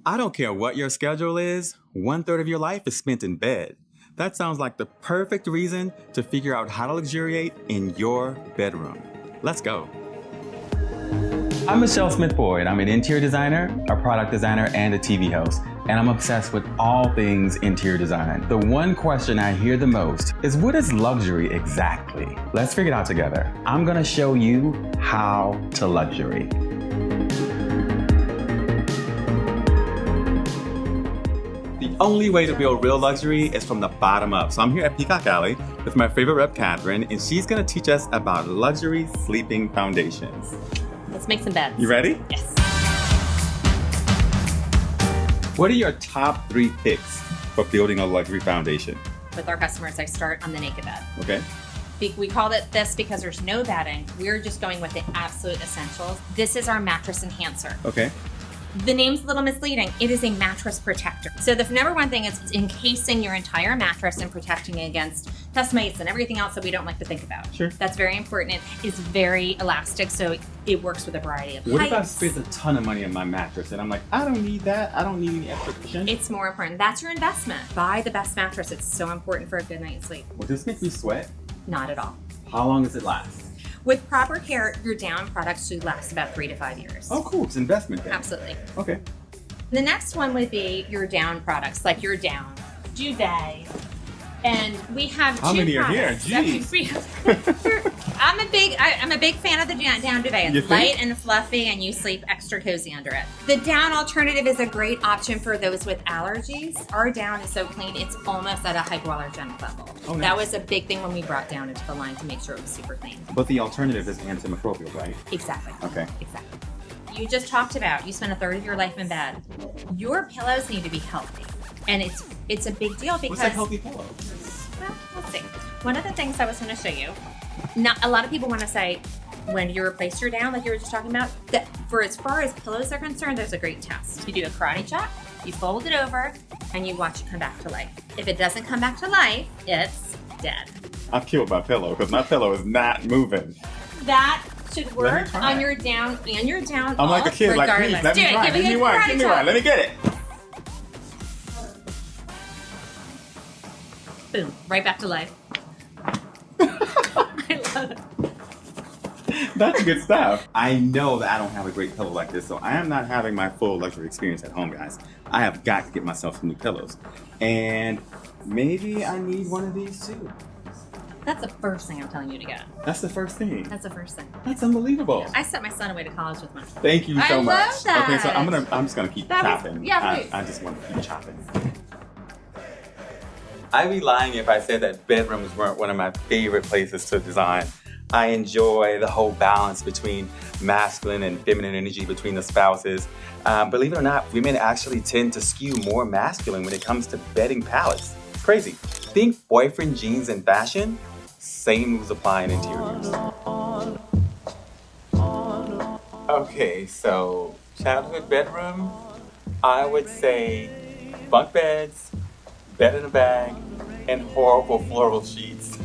I don't care what your schedule is, 1/3 of your life is spent in bed. That sounds like the perfect reason to figure out how to luxuriate in your bedroom. Let's go. I'm Michel Smith Boyd. I'm an interior designer, a product designer, and a TV host. And I'm obsessed with all things interior design. The one question I hear the most is, what is luxury exactly? Let's figure it out together. I'm gonna show you how to luxury. The only way to build real luxury is from the bottom up. So I'm here at Peacock Alley with my favorite rep, Catherine, and she's gonna teach us about luxury sleeping foundations. Let's make some beds. You ready? Yes. What are your top 3 picks for building a luxury foundation? With our customers, I start on the naked bed. Okay. We called it this because there's no bedding. We're just going with the absolute essentials. This is our Mattress Enhancer. Okay. The name's a little misleading. It is a mattress protector. So the number one thing is encasing your entire mattress and protecting it against dust mites and everything else that we don't like to think about. Sure. That's very important. It is very elastic, so it works with a variety of What if I heights. spend a ton of money on my mattress and I'm like, I don't need that. I don't need any extra cushion. It's more important. That's your investment. Buy the best mattress. It's so important for a good night's sleep. Will this make me sweat? Not at all. How long does it last? With proper care, your down products should last about 3 to 5 years. Oh, cool. It's investment then. Absolutely. Okay. The next one would be your down products, like your down, duvet, and we have How two many are here? products. Jeez. I'm a big fan of the down duvet. You It's think? light and fluffy, and you sleep extra cozy under it. The down alternative is a great option for those with allergies. Our down is so clean, it's almost at a hypoallergenic level. Oh, nice. That was a big thing when we brought down into the line to make sure it was super clean. But the alternative is antimicrobial, right? Exactly. Okay. Exactly. You just talked about you spend 1/3 of your life in bed. Your pillows need to be healthy, and it's a big deal because What's a healthy pillow? well, let's see. One of the things I was going to show you. Not a lot of people want to say when you replace your down, like you were just talking about. That for as far as pillows are concerned, there's a great test. You do a karate chop, you fold it over, and you watch it come back to life. If it doesn't come back to life, it's dead. I've killed my pillow because my pillow is not moving. That should Let work me try. on your down and your down. I'm like a kid, like, please, regardless. let me Do it. try. Give me one. karate Give me chop. one. Let me get it. Boom, right back to life. I love it. That's good stuff. I know that I don't have a great pillow like this, so I am not having my full luxury experience at home, guys. I have got to get myself some new pillows. And maybe I need one of these too. That's the first thing I'm telling you to get. That's the first thing. That's the first thing. That's unbelievable. I sent my son away to college with mine. Thank you so I much. love that. Okay, so I'm just gonna keep That was- chopping. yeah, please. I just want to keep chopping. I'd be lying if I said that bedrooms weren't one of my favorite places to design. I enjoy the whole balance between masculine and feminine energy between the spouses. Believe it or not, women actually tend to skew more masculine when it comes to bedding palettes. It's crazy. Think boyfriend jeans and fashion, same moves apply in interiors. Okay, so childhood bedroom, I would say bunk beds, bed in a bag, and horrible floral sheets.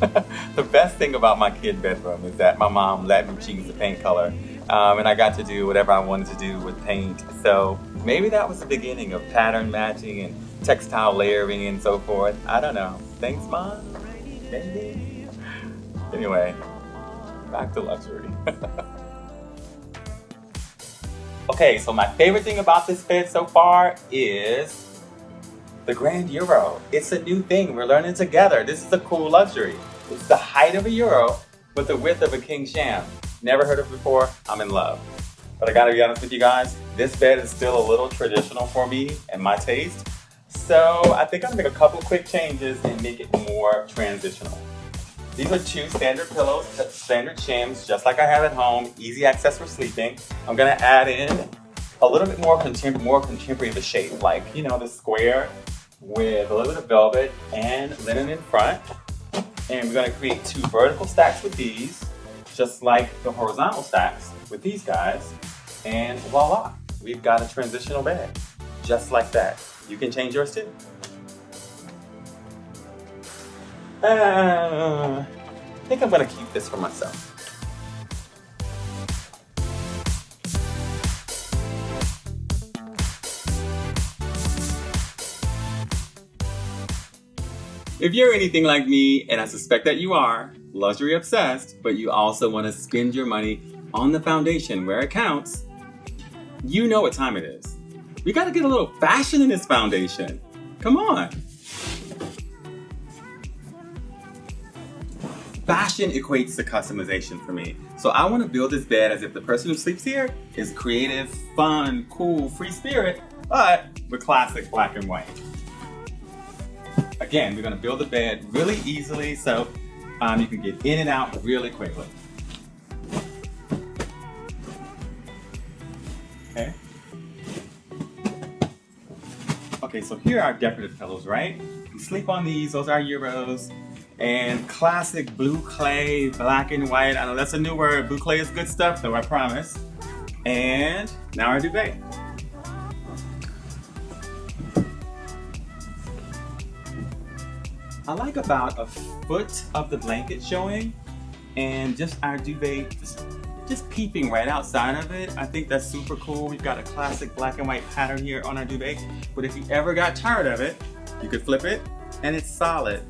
The best thing about my kid bedroom is that my mom let me choose the paint color, and I got to do whatever I wanted to do with paint. So maybe that was the beginning of pattern matching and textile layering and so forth. I don't know. Thanks, Mom. Maybe. Anyway, back to luxury. Okay, so my favorite thing about this bed so far is the Grand Euro. It's a new thing. We're learning together. This is a cool luxury. It's the height of a Euro with the width of a King Sham. Never heard of it before. I'm in love. But I gotta be honest with you guys, this bed is still a little traditional for me and my taste. So I think I'm gonna make a couple quick changes and make it more transitional. These are 2 standard pillows, standard shims, just like I have at home. Easy access for sleeping. I'm gonna add in a little bit more contemporary of the shape, like, you know, the square with a little bit of velvet and linen in front. And we're gonna create 2 vertical stacks with these, just like the horizontal stacks with these guys. And voila, we've got a transitional bed, just like that. You can change yours too. I think I'm gonna keep this for myself. If you're anything like me, and I suspect that you are, luxury obsessed, but you also want to spend your money on the foundation where it counts, you know what time it is. We got to get a little fashion in this foundation. Come on. Fashion equates to customization for me. So I want to build this bed as if the person who sleeps here is creative, fun, cool, free spirit, but with classic black and white. Again, we're going to build the bed really easily so you can get in and out really quickly. Okay. Okay, so here are decorative pillows, right? You sleep on these, those are Euros. And classic blue clay, black and white. I know that's a new word. Blue clay is good stuff, though, I promise. And now our duvet. I like about a foot of the blanket showing and just our duvet just peeping right outside of it. I think that's super cool. We've got a classic black and white pattern here on our duvet. But if you ever got tired of it, you could flip it and it's solid.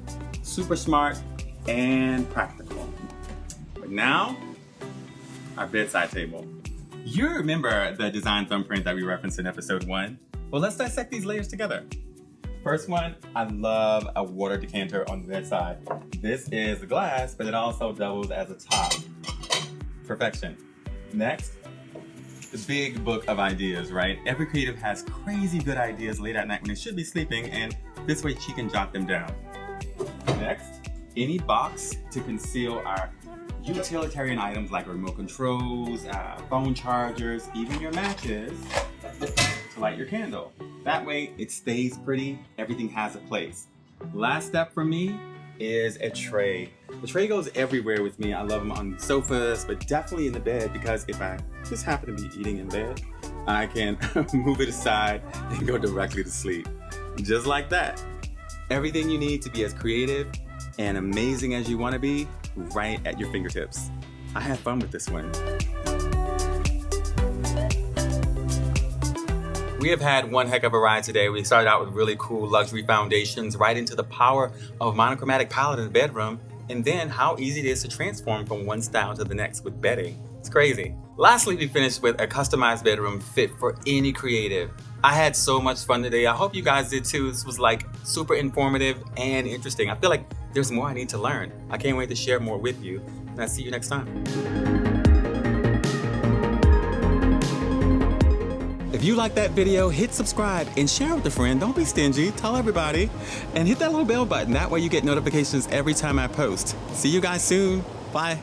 Super smart and practical. But now, our bedside table. You remember the design thumbprint that we referenced in episode 1? Well, let's dissect these layers together. First one, I love a water decanter on the bedside. This is glass, but it also doubles as a top. Perfection. Next, the big book of ideas, right? Every creative has crazy good ideas late at night when they should be sleeping, and this way she can jot them down. Next, any box to conceal our utilitarian items like remote controls, phone chargers, even your matches to light your candle. That way it stays pretty, everything has a place. Last step for me is a tray. The tray goes everywhere with me. I love them on sofas, but definitely in the bed because if I just happen to be eating in bed, I can move it aside and go directly to sleep. Just like that. Everything you need to be as creative and amazing as you want to be, right at your fingertips. I had fun with this one. We have had one heck of a ride today. We started out with really cool luxury foundations, right into the power of a monochromatic palette in the bedroom, and then how easy it is to transform from one style to the next with bedding. It's crazy. Lastly, we finished with a customized bedroom fit for any creative. I had so much fun today. I hope you guys did too. This was like super informative and interesting. I feel like there's more I need to learn. I can't wait to share more with you, and I'll see you next time. If you like that video, hit subscribe and share with a friend. Don't be stingy, tell everybody. And hit that little bell button. That way you get notifications every time I post. See you guys soon. Bye.